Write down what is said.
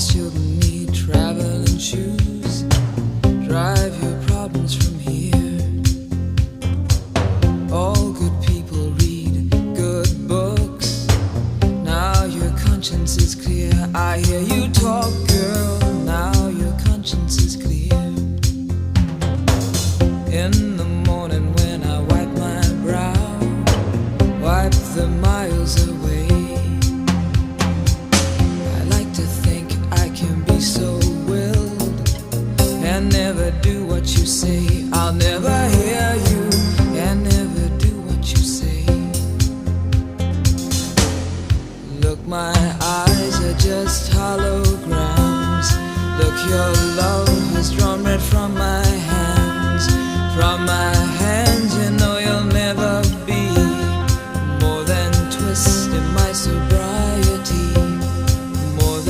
children need traveling shoes. Drive your problems from here. All good people read good books. Now your conscience is clear. I hear you talk, girl. Now your conscience is clear. In the morning when I wipe my brow, wipe the miles away. I like to think I can be so willed and never do what you say. I'll never hear you and never do what you say. Look, my eyes are just holograms. Look, your